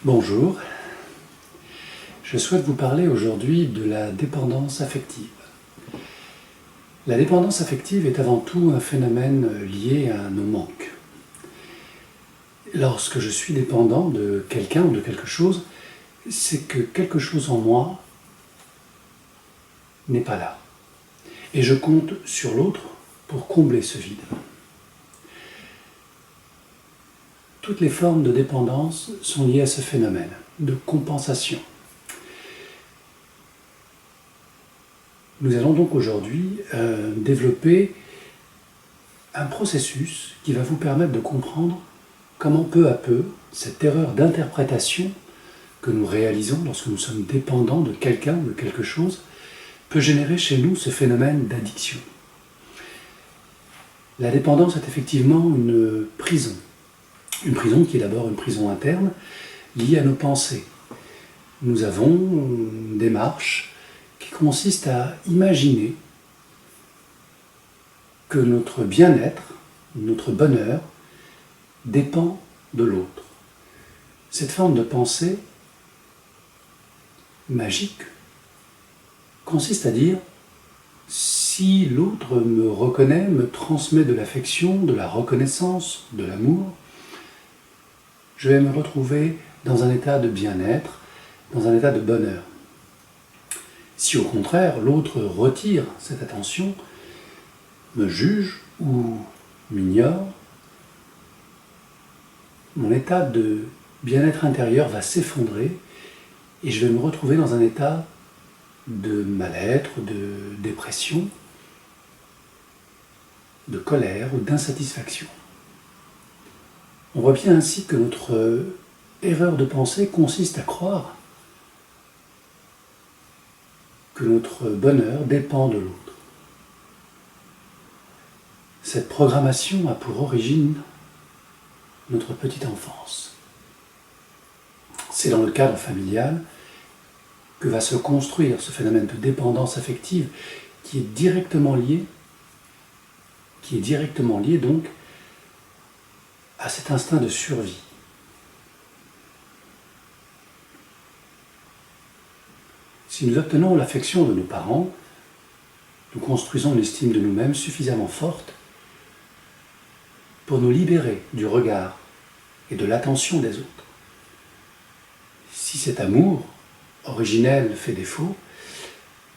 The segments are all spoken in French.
Bonjour, je souhaite vous parler aujourd'hui de la dépendance affective. La dépendance affective est avant tout un phénomène lié à nos manques. Lorsque je suis dépendant de quelqu'un ou de quelque chose, c'est que quelque chose en moi n'est pas là. Et je compte sur l'autre pour combler ce vide. Toutes les formes de dépendance sont liées à ce phénomène de compensation. Nous allons donc aujourd'hui développer un processus qui va vous permettre de comprendre comment peu à peu cette erreur d'interprétation que nous réalisons lorsque nous sommes dépendants de quelqu'un ou de quelque chose peut générer chez nous ce phénomène d'addiction. La dépendance est effectivement une prison qui est d'abord une prison interne liée à nos pensées. Nous avons une démarche qui consiste à imaginer que notre bien-être, notre bonheur, dépend de l'autre. Cette forme de pensée magique consiste à dire si l'autre me reconnaît, me transmet de l'affection, de la reconnaissance, de l'amour, je vais me retrouver dans un état de bien-être, dans un état de bonheur. Si au contraire l'autre retire cette attention, me juge ou m'ignore, mon état de bien-être intérieur va s'effondrer et je vais me retrouver dans un état de mal-être, de dépression, de colère ou d'insatisfaction. On voit bien ainsi que notre erreur de pensée consiste à croire que notre bonheur dépend de l'autre. Cette programmation a pour origine notre petite enfance. C'est dans le cadre familial que va se construire ce phénomène de dépendance affective qui est directement lié donc à cet instinct de survie. Si nous obtenons l'affection de nos parents, nous construisons une estime de nous-mêmes suffisamment forte pour nous libérer du regard et de l'attention des autres. Si cet amour originel fait défaut,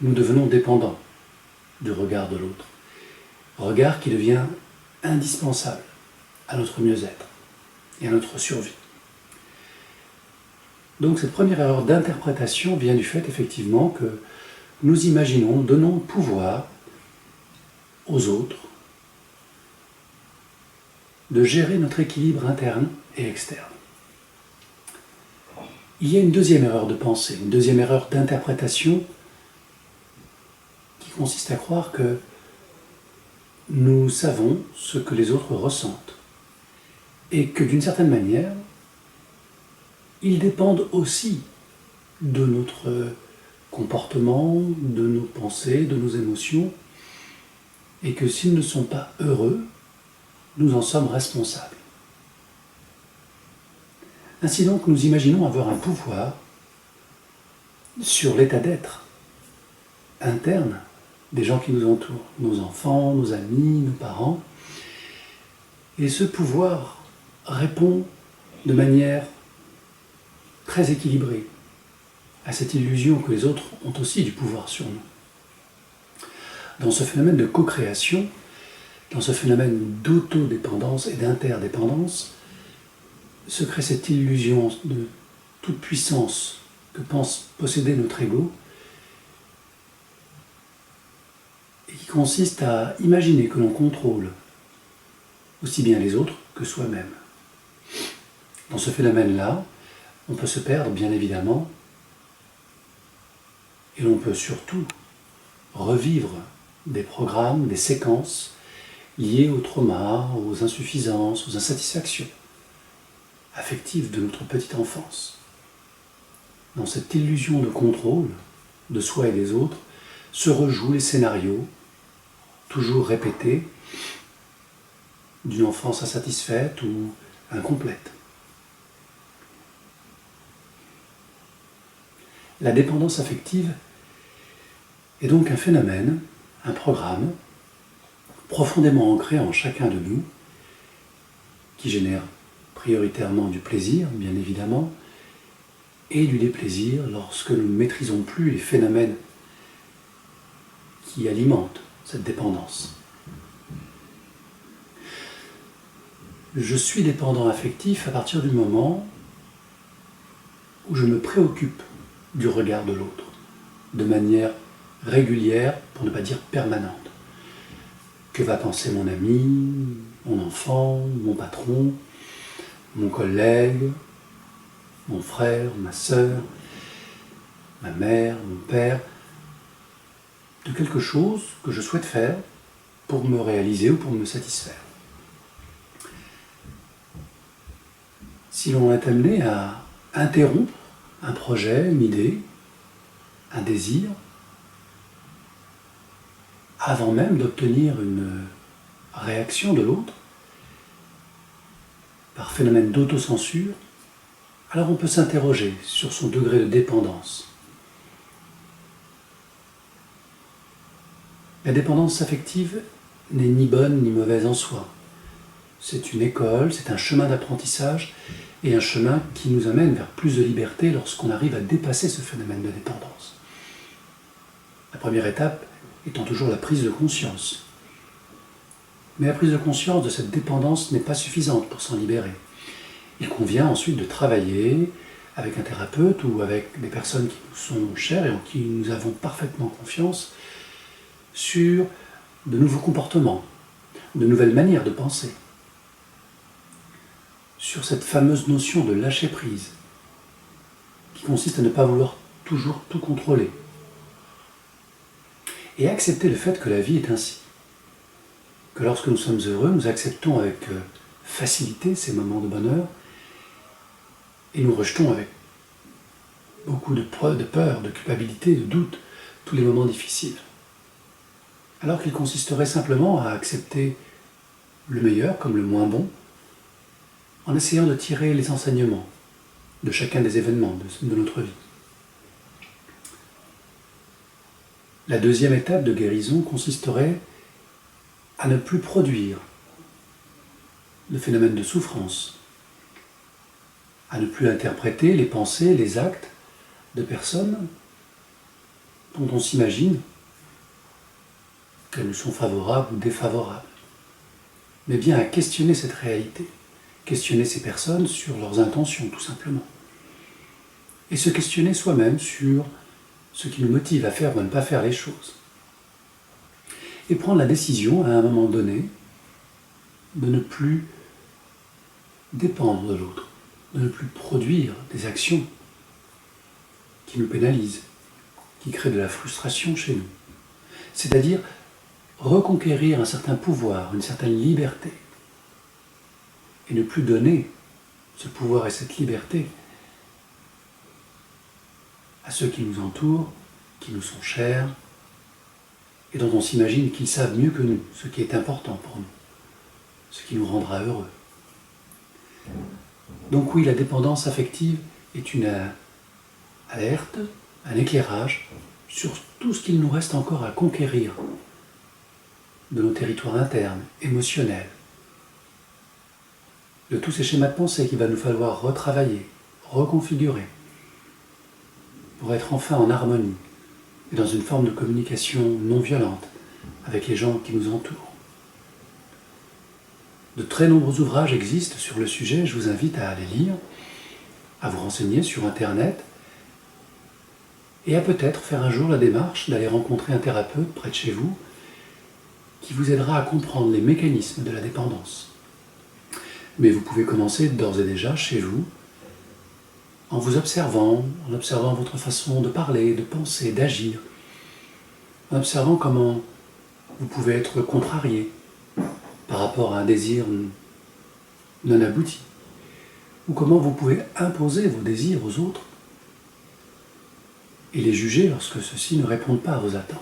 nous devenons dépendants du regard de l'autre. Regard qui devient indispensable à notre mieux-être et à notre survie. Donc cette première erreur d'interprétation vient du fait effectivement que nous imaginons, donnons pouvoir aux autres de gérer notre équilibre interne et externe. Il y a une deuxième erreur de pensée, une deuxième erreur d'interprétation qui consiste à croire que nous savons ce que les autres ressentent et que d'une certaine manière, ils dépendent aussi de notre comportement, de nos pensées, de nos émotions, et que s'ils ne sont pas heureux, nous en sommes responsables. Ainsi donc, nous imaginons avoir un pouvoir sur l'état d'être interne des gens qui nous entourent, nos enfants, nos amis, nos parents, et ce pouvoir répond de manière très équilibrée à cette illusion que les autres ont aussi du pouvoir sur nous. Dans ce phénomène de co-création, dans ce phénomène d'autodépendance et d'interdépendance, se crée cette illusion de toute puissance que pense posséder notre ego et qui consiste à imaginer que l'on contrôle aussi bien les autres que soi-même. Dans ce phénomène-là, on peut se perdre, bien évidemment, et l'on peut surtout revivre des programmes, des séquences liées au trauma, aux insuffisances, aux insatisfactions affectives de notre petite enfance. Dans cette illusion de contrôle de soi et des autres, se rejouent les scénarios, toujours répétés, d'une enfance insatisfaite ou incomplète. La dépendance affective est donc un phénomène, un programme, profondément ancré en chacun de nous, qui génère prioritairement du plaisir, bien évidemment, et du déplaisir lorsque nous ne maîtrisons plus les phénomènes qui alimentent cette dépendance. Je suis dépendant affectif à partir du moment où je me préoccupe du regard de l'autre, de manière régulière, pour ne pas dire permanente. Que va penser mon ami, mon enfant, mon patron, mon collègue, mon frère, ma sœur, ma mère, mon père, de quelque chose que je souhaite faire pour me réaliser ou pour me satisfaire. Si l'on est amené à interrompre un projet, une idée, un désir, avant même d'obtenir une réaction de l'autre, par phénomène d'autocensure, alors on peut s'interroger sur son degré de dépendance. La dépendance affective n'est ni bonne ni mauvaise en soi. C'est une école, c'est un chemin d'apprentissage et un chemin qui nous amène vers plus de liberté lorsqu'on arrive à dépasser ce phénomène de dépendance. La première étape étant toujours la prise de conscience. Mais la prise de conscience de cette dépendance n'est pas suffisante pour s'en libérer. Il convient ensuite de travailler avec un thérapeute ou avec des personnes qui nous sont chères et en qui nous avons parfaitement confiance sur de nouveaux comportements, de nouvelles manières de penser, sur cette fameuse notion de lâcher prise, qui consiste à ne pas vouloir toujours tout contrôler, et accepter le fait que la vie est ainsi, que lorsque nous sommes heureux, nous acceptons avec facilité ces moments de bonheur, et nous rejetons avec beaucoup de peur, de culpabilité, de doute, tous les moments difficiles. Alors qu'il consisterait simplement à accepter le meilleur comme le moins bon, en essayant de tirer les enseignements de chacun des événements de notre vie. La deuxième étape de guérison consisterait à ne plus produire le phénomène de souffrance, à ne plus interpréter les pensées, les actes de personnes dont on s'imagine qu'elles nous sont favorables ou défavorables, mais bien à questionner cette réalité, questionner ces personnes sur leurs intentions tout simplement, et se questionner soi-même sur ce qui nous motive à faire ou à ne pas faire les choses, et prendre la décision à un moment donné de ne plus dépendre de l'autre, de ne plus produire des actions qui nous pénalisent, qui créent de la frustration chez nous. C'est-à-dire reconquérir un certain pouvoir, une certaine liberté, et ne plus donner ce pouvoir et cette liberté à ceux qui nous entourent, qui nous sont chers, et dont on s'imagine qu'ils savent mieux que nous ce qui est important pour nous, ce qui nous rendra heureux. Donc oui, la dépendance affective est une alerte, un éclairage sur tout ce qu'il nous reste encore à conquérir de nos territoires internes, émotionnels, de tous ces schémas de pensée qu'il va nous falloir retravailler, reconfigurer, pour être enfin en harmonie et dans une forme de communication non violente avec les gens qui nous entourent. De très nombreux ouvrages existent sur le sujet, je vous invite à les lire, à vous renseigner sur Internet, et à peut-être faire un jour la démarche d'aller rencontrer un thérapeute près de chez vous, qui vous aidera à comprendre les mécanismes de la dépendance. Mais vous pouvez commencer d'ores et déjà chez vous, en vous observant, en observant votre façon de parler, de penser, d'agir, en observant comment vous pouvez être contrarié par rapport à un désir non abouti, ou comment vous pouvez imposer vos désirs aux autres et les juger lorsque ceux-ci ne répondent pas à vos attentes.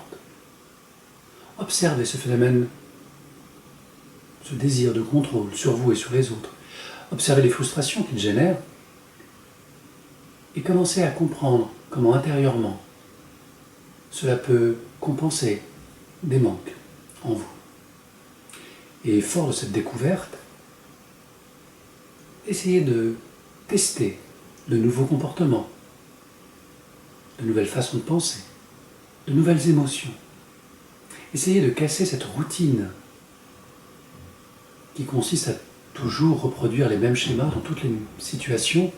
Observez ce phénomène, ce désir de contrôle sur vous et sur les autres. Observez les frustrations qu'il génère et commencez à comprendre comment intérieurement cela peut compenser des manques en vous. Et fort de cette découverte, essayez de tester de nouveaux comportements, de nouvelles façons de penser, de nouvelles émotions. Essayez de casser cette routine qui consiste à toujours reproduire les mêmes schémas dans toutes les situations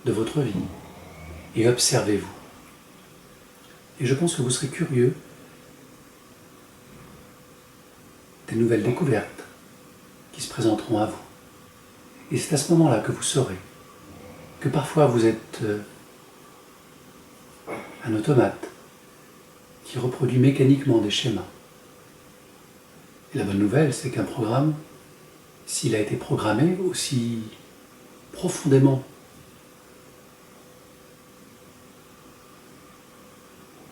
de votre vie. Et observez-vous. Et je pense que vous serez curieux des nouvelles découvertes qui se présenteront à vous. Et c'est à ce moment-là que vous saurez que parfois vous êtes un automate qui reproduit mécaniquement des schémas. Et la bonne nouvelle, c'est qu'un programme, s'il a été programmé aussi profondément,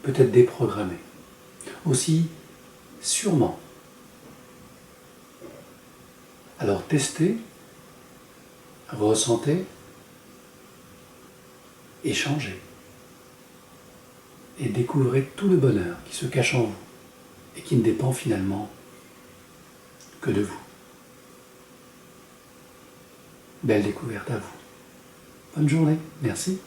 peut être déprogrammé, aussi sûrement. Alors testez, ressentez, échangez et découvrez tout le bonheur qui se cache en vous et qui ne dépend finalement que de vous. Belle découverte à vous. Bonne journée, merci.